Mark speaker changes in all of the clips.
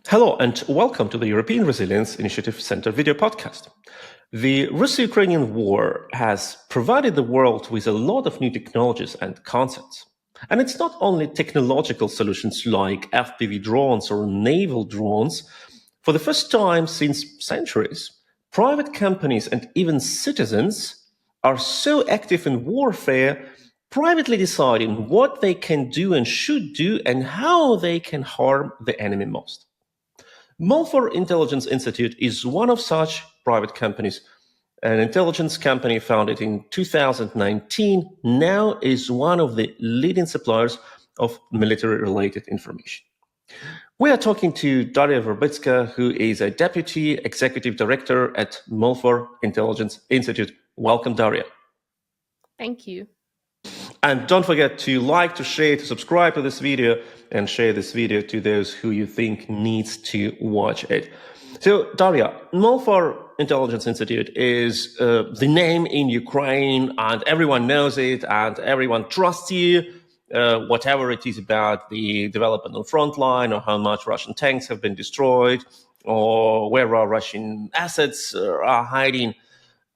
Speaker 1: Hello and welcome to the European Resilience Initiative Center video podcast. The Russo-Ukrainian War has provided the world with a lot of new technologies and concepts. And it's not only technological solutions like FPV drones or naval drones. For the first time since centuries, private companies and even citizens are so active in warfare, privately deciding what they can do and should do and how they can harm the enemy most. Molfar Intelligence Institute is one of such private companies. An intelligence company founded in 2019 now is one of the leading suppliers of military-related information. We are talking to Daria Verbytska, who is a Deputy Executive Director at Molfar Intelligence Institute. Welcome, Daria.
Speaker 2: Thank you.
Speaker 1: And don't forget to like, to share, to subscribe to this video, and share this video to those who you think needs to watch it. So, Daria, Molfar Intelligence Institute is the name in Ukraine, and everyone knows it, and everyone trusts you, whatever it is about the development on the front line, or how much Russian tanks have been destroyed, or where our Russian assets are hiding.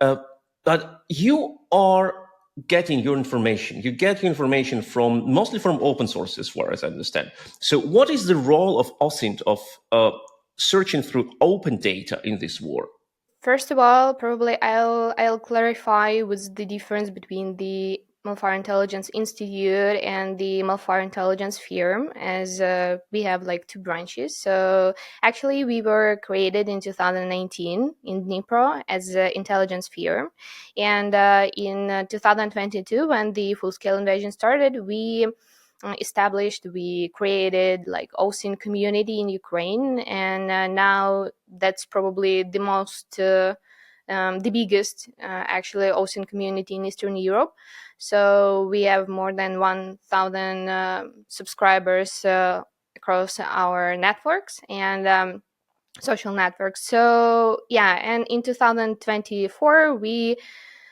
Speaker 1: But you are getting your information. You get your information from mostly from open sources, as far as I understand. So what is the role of OSINT, of searching through open data in this war?
Speaker 2: First of all, probably I'll clarify what's the difference between the Malfar Intelligence Institute and the Malfar Intelligence Firm, as we have like two branches. So actually, we were created in 2019 in Dnipro as an intelligence firm, and in 2022, when the full-scale invasion started, we created like OSINT community in Ukraine, and now that's probably the most the biggest actually OSINT community in Eastern Europe. So we have more than 1,000 subscribers across our networks and social networks. So yeah, and in 2024 we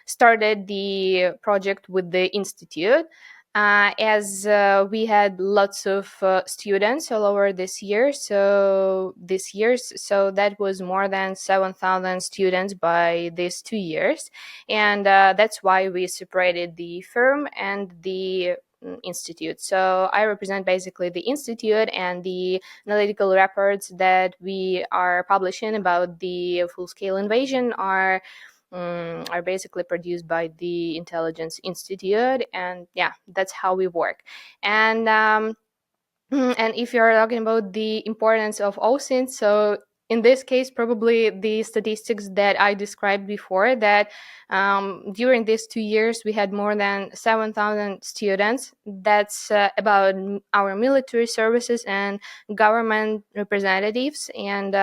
Speaker 2: started the project with the institute. As we had lots of students all over this year, so that was more than 7,000 students by these 2 years, and that's why we separated the firm and the institute. So I represent basically the institute, and the analytical reports that we are publishing about the full-scale invasion are basically produced by the Intelligence Institute, and yeah, that's how we work. And if you're talking about the importance of OSINT, so in this case, probably the statistics that I described before, that during these 2 years, we had more than 7,000 students. That's about our military services and government representatives and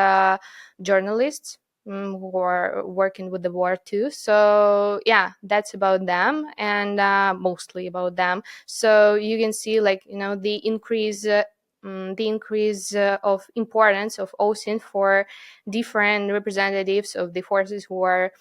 Speaker 2: journalists who are working with the war too. So yeah, that's about them, and mostly about them. So you can see, like, the increase of importance of OSINT for different representatives of the forces who are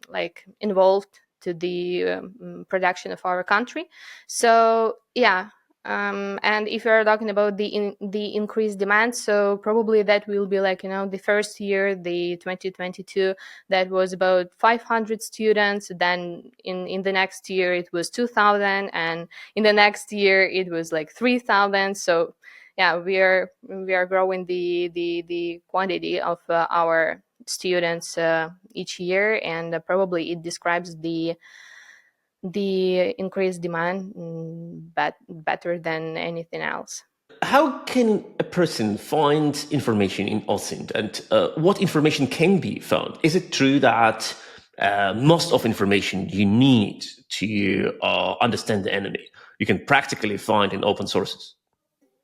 Speaker 2: like involved to the production of our country. So yeah. And if you're talking about the increased demand, so probably that will be like, the first year, the 2022, that was about 500 students. Then in the next year it was 2,000, and in the next year it was like 3,000. So yeah, we are growing the quantity of our students each year, and probably it describes the increased demand better than anything else.
Speaker 1: How can a person find information in OSINT, and what information can be found? Is it true that most of information you need to understand the enemy, you can practically find in open sources?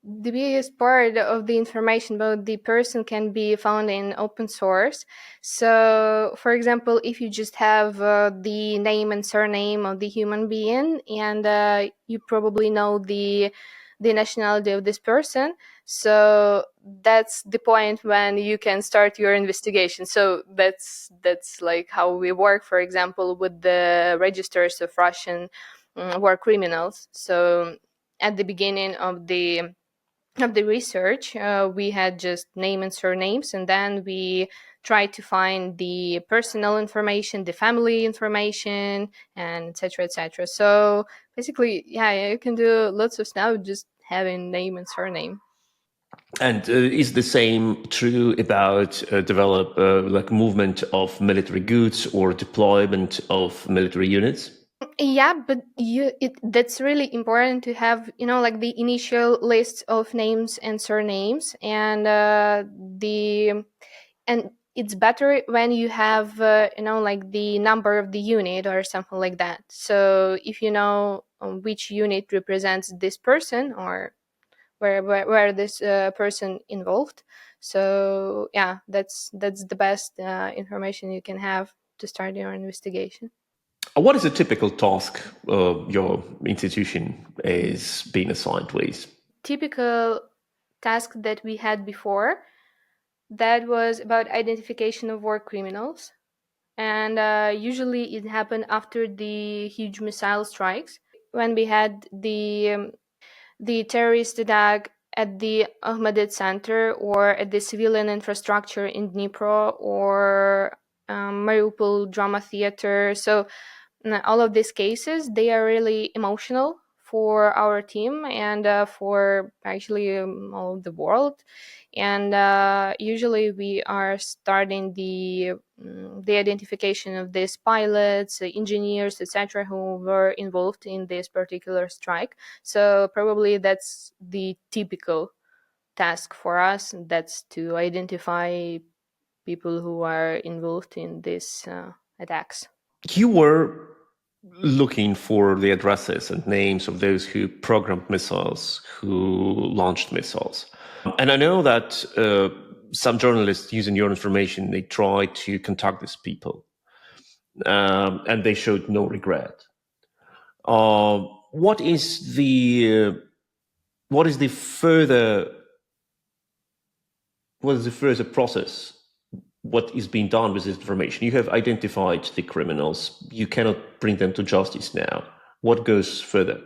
Speaker 2: The biggest part of the information about the person can be found in open source. So, for example, if you just have the name and surname of the human being, and you probably know the nationality of this person, so that's the point when you can start your investigation. So that's like how we work, for example, with the registers of Russian war criminals. So at the beginning of the of the research, we had just name and surnames, and then we tried to find the personal information, the family information, and etc., etc. So basically, yeah, you can do lots of stuff just having name and surname.
Speaker 1: And is the same true about develop like movement of military goods or deployment of military units?
Speaker 2: Yeah, but that's really important to have, like the initial list of names and surnames, and the and it's better when you have, like the number of the unit or something like that. So if you know which unit represents this person, or where this person involved. So yeah, that's the best information you can have to start your investigation.
Speaker 1: What is a typical task your institution is being assigned with?
Speaker 2: Typical task that we had before, that was about identification of war criminals, and usually it happened after the huge missile strikes, when we had the terrorist attack at the Ahmadid Center, or at the civilian infrastructure in Dnipro, or Mariupol Drama Theater. So all of these cases, they are really emotional for our team, and for actually all of the world. And usually we are starting the identification of these pilots, engineers, etc., who were involved in this particular strike. So probably that's the typical task for us, that's to identify people who are involved in these attacks.
Speaker 1: You were looking for the addresses and names of those who programmed missiles, who launched missiles. And I know that some journalists using your information, they tried to contact these people, and they showed no regret. Uh, what is the what is the further what is the further process? What is being done with this information? You have identified the criminals. You cannot bring them to justice now. What goes further?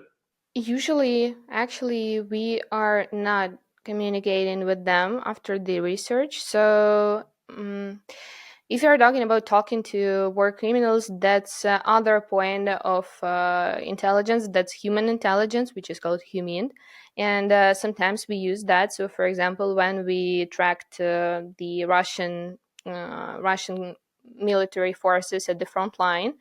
Speaker 2: Usually, actually, we are not communicating with them after the research. So, if you're talking about talking to war criminals, that's other point of intelligence. That's human intelligence, which is called human, and sometimes we use that. So, for example, when we tracked the Russian military forces at the front line,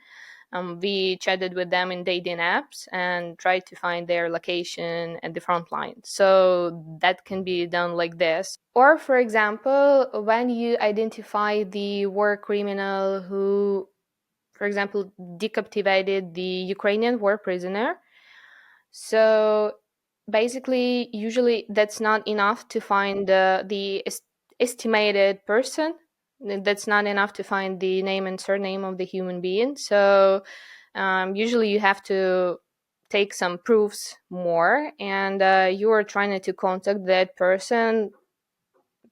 Speaker 2: we chatted with them in dating apps and tried to find their location at the front line. So that can be done like this. Or, for example, when you identify the war criminal who, for example, decaptivated the Ukrainian war prisoner. So basically, usually that's not enough to find the estimated person. That's not enough to find the name and surname of the human being. So usually you have to take some proofs more, and you are trying to contact that person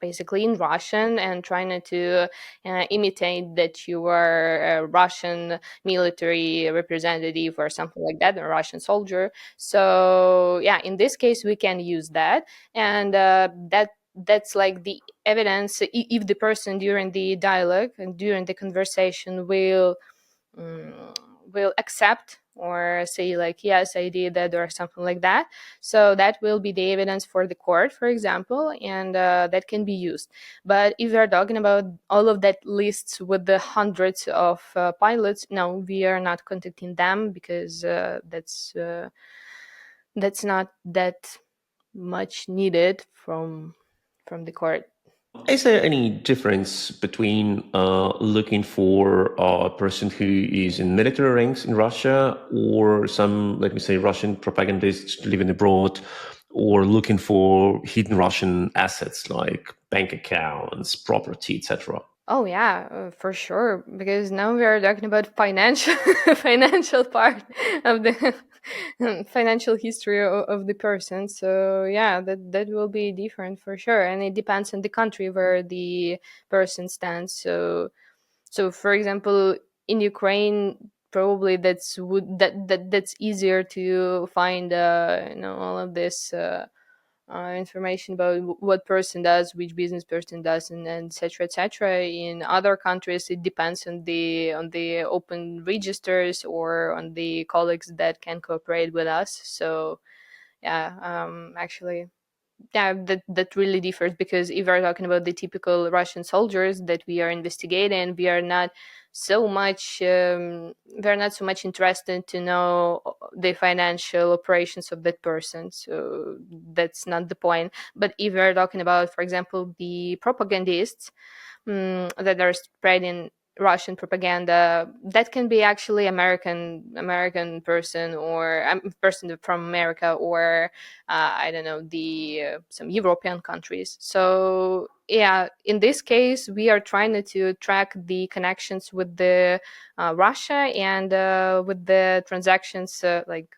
Speaker 2: basically in Russian, and trying to imitate that you are a Russian military representative or something like that, a Russian soldier. So yeah, in this case, we can use that, and that's like the evidence. If the person during the dialogue and during the conversation um, will accept or say like, yes, I did that, or something like that, so that will be the evidence for the court, for example, and that can be used. But if we're talking about all of that lists with the hundreds of pilots, no, we are not contacting them, because that's not that much needed from the court.
Speaker 1: Is there any difference between looking for a person who is in military ranks in Russia, or some, let me say, Russian propagandists living abroad, or looking for hidden Russian assets like bank accounts, property, etc.?
Speaker 2: Oh yeah, for sure. Because now we are talking about financial financial part of the financial history of the person. So yeah, that will be different for sure, and it depends on the country where the person stands. So for example, in Ukraine, probably that's easier to find all of this. information about what person does, which business person does, and etc. etc. In other countries, it depends on the open registers or on the colleagues that can cooperate with us. So yeah, actually, yeah, that really differs, because if we're talking about the typical Russian soldiers that we are investigating, we are not so much interested to know the financial operations of that person. So that's not the point. But if we're talking about, for example, the propagandists, that are spreading Russian propaganda, that can be actually American person, or person from America, or I don't know, the some European countries. So yeah, in this case, we are trying to track the connections with the Russia, and with the transactions, like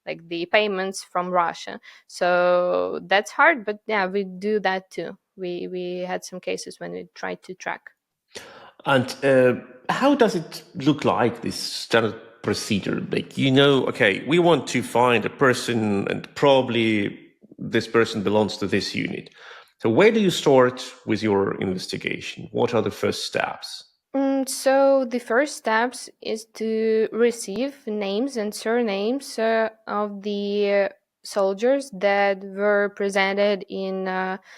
Speaker 2: the payments from Russia. So that's hard, but yeah, we do that too. We had some cases when we tried to track.
Speaker 1: And how does it look like, this standard procedure? Like, okay, we want to find a person, and probably this person belongs to this unit. So where do you start with your investigation? What are the first steps?
Speaker 2: So the first steps is to receive names and surnames of the soldiers that were presented in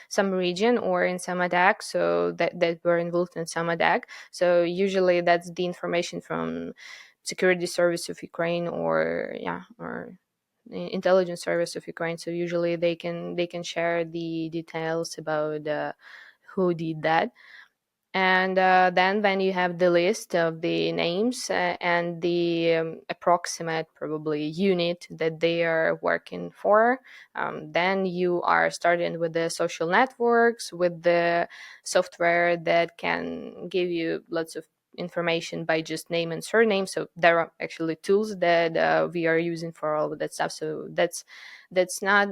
Speaker 2: some region or in some attack, so that were involved in some attack. So usually that's the information from security service of Ukraine, or intelligence service of Ukraine. So usually they can share the details about who did that. And then when you have the list of the names and the approximate probably unit that they are working for, then you are starting with the social networks, with the software that can give you lots of information by just name and surname. So there are actually tools that we are using for all of that stuff. So that's not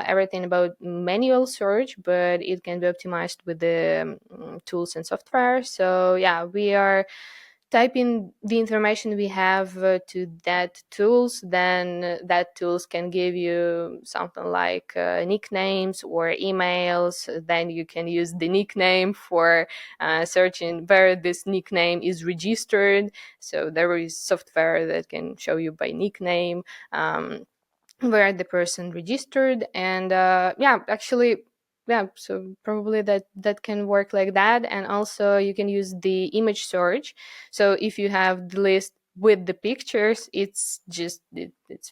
Speaker 2: everything about manual search, but it can be optimized with the tools and software. So yeah, we are typing the information we have to that tools. Then that tools can give you something like nicknames or emails. Then you can use the nickname for searching where this nickname is registered. So there is software that can show you by nickname where the person registered. And yeah, actually, yeah, so probably that can work like that. And also you can use the image search. So if you have the list with the pictures, it's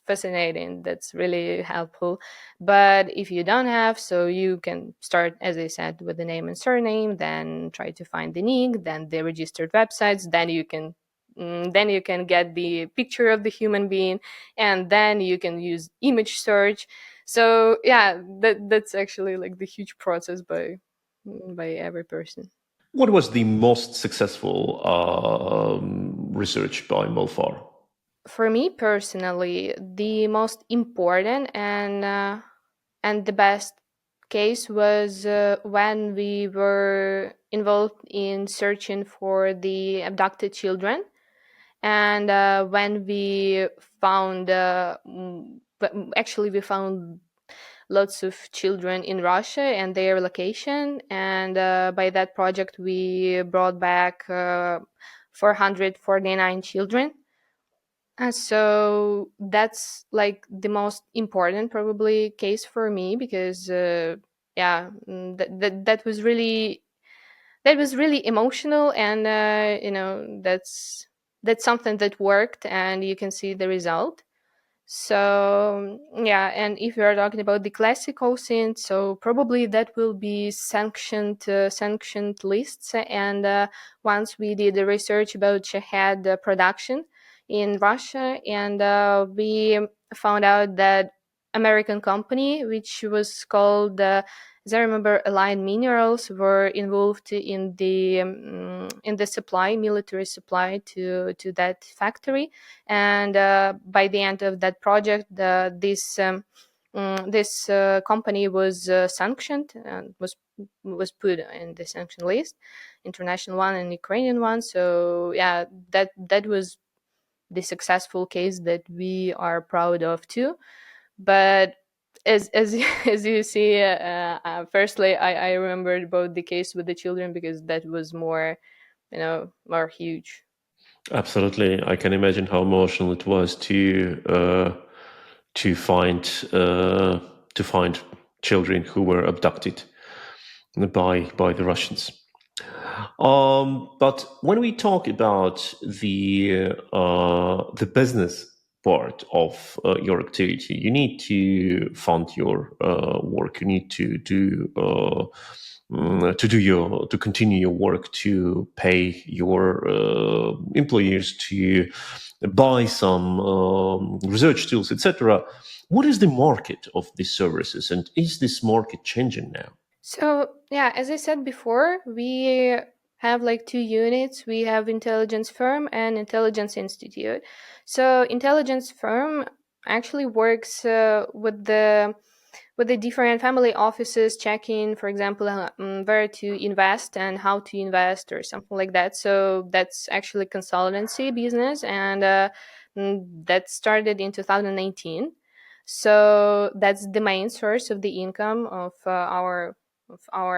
Speaker 2: fascinating, that's really helpful. But if you don't have, so you can start, as I said, with the name and surname, then try to find the nick, then the registered websites, then you can get the picture of the human being, and then you can use image search. So yeah, that's actually like the huge process by every person.
Speaker 1: What was the most successful research by Molfar?
Speaker 2: For me personally, the most important and the best case was when we were involved in searching for the abducted children. And when we found actually we found lots of children in Russia and their location. And by that project, we brought back 449 children. And so that's like the most important probably case for me, because yeah, that was really emotional. And that's something that worked, and you can see the result. So yeah, and if you are talking about the classical OSINT, so probably that will be sanctioned lists. And once we did the research about Shahed production in Russia, and we found out that American company, which was called, as I remember, Aligned Minerals, were involved in the supply, military supply to that factory. And by the end of that project, this company was sanctioned and was put in the sanction list, international one and Ukrainian one. So yeah, that was the successful case that we are proud of too. But as as you see, firstly, I remembered about the case with the children because that was more, more huge.
Speaker 1: Absolutely, I can imagine how emotional it was to find uh, to find children who were abducted by the Russians. But when we talk about the business part of your activity, you need to fund your work. You need to continue your work, to pay your employees, to buy some research tools, etc. What is the market of these services, and is this market changing now?
Speaker 2: So, yeah, as I said before, we have like two units. We have intelligence firm and intelligence institute. So, intelligence firm actually works with the different family offices, checking, for example, where to invest and how to invest or something like that. So that's actually consultancy business, and that started in 2019. So that's the main source of the income of our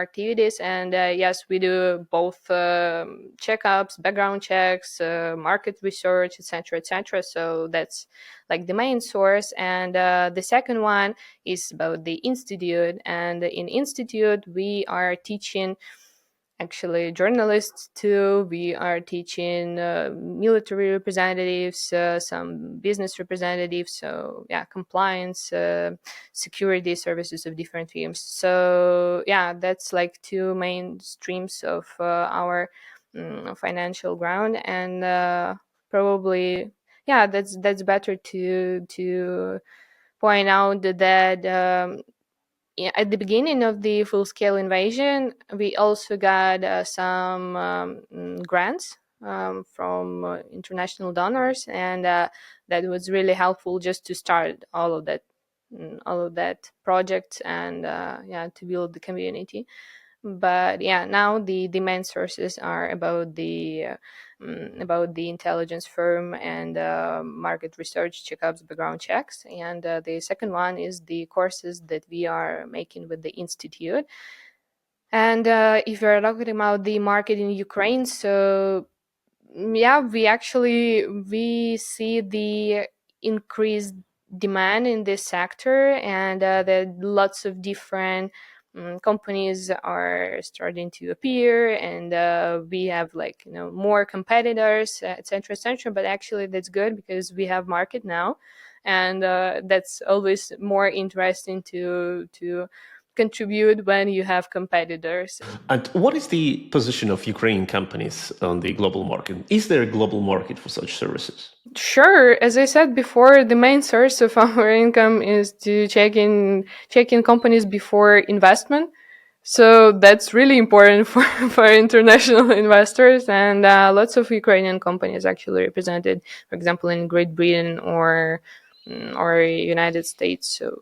Speaker 2: activities. And yes, we do both checkups, background checks, market research, etc., etc. So that's like the main source. And the second one is about the institute. And in institute, we are teaching actually journalists too. We are teaching military representatives, some business representatives. So yeah, compliance, security services of different firms. So yeah, that's like two main streams of our financial ground. And probably, yeah, that's better to point out that at the beginning of the full scale invasion, we also got some grants from international donors, and that was really helpful just to start all of that project, and yeah, to build the community. But yeah, now the main sources are about the intelligence firm and market research checkups, background checks. And the second one is the courses that we are making with the institute. And if you're talking about the market in Ukraine, so yeah, we see the increased demand in this sector, and that lots of different companies are starting to appear, and we have like more competitors, etc., etc. But actually that's good because we have market now, and that's always more interesting to contribute when you have competitors.
Speaker 1: And what is the position of Ukrainian companies on the global market? Is there a global market for such services?
Speaker 2: Sure, as I said before, the main source of our income is to check in companies before investment. So that's really important for, for international investors, and lots of Ukrainian companies actually represented, for example, in Great Britain or United States. So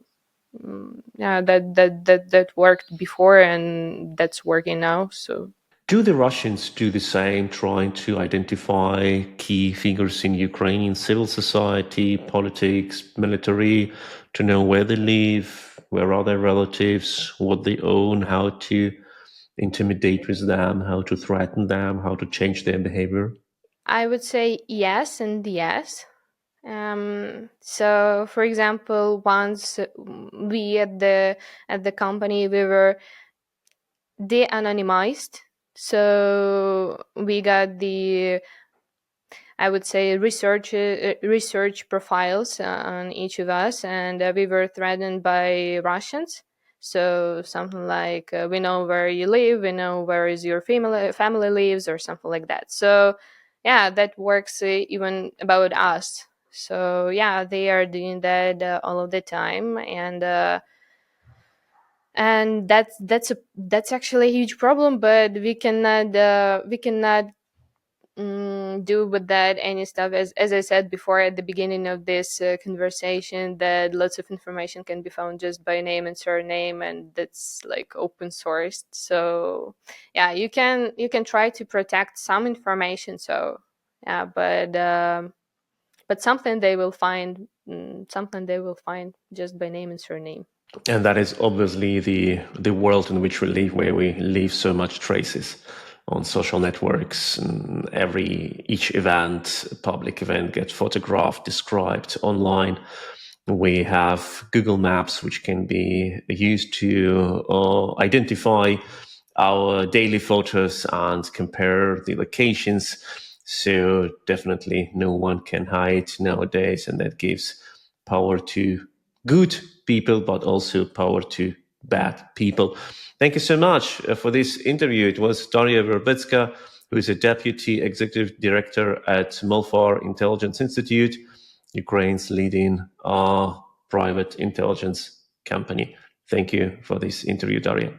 Speaker 2: yeah, that worked before, and that's working now. So
Speaker 1: Do the Russians do the same, trying to identify key figures in Ukrainian civil society, politics, military, to know where they live, where are their relatives, what they own, how to intimidate with them, how to threaten them, how to change their behavior?
Speaker 2: I would say yes and yes. So, for example, once we at the company we were de-anonymized, so we got the, I would say, research profiles on each of us, and we were threatened by Russians. So something like we know where you live, we know where is your family lives, or something like that. So yeah, that works even about us. So yeah, they are doing that all of the time, and that's actually a huge problem. But we cannot do with that any stuff, as I said before at the beginning of this conversation, that lots of information can be found just by name and surname, and that's like open sourced. So yeah, you can try to protect some information. So yeah, but something they will find, something they will find just by name and surname.
Speaker 1: And that is obviously the world in which we live, where we leave so much traces on social networks, and each event, public event, gets photographed, described online. We have Google Maps, which can be used to identify our daily photos and compare the locations. So definitely no one can hide nowadays, and that gives power to good people, but also power to bad people. Thank you so much for this interview. It was Daria Verbytska, who is a Deputy Executive Director at Molfar Intelligence Institute, Ukraine's leading private intelligence company. Thank you for this interview, Daria.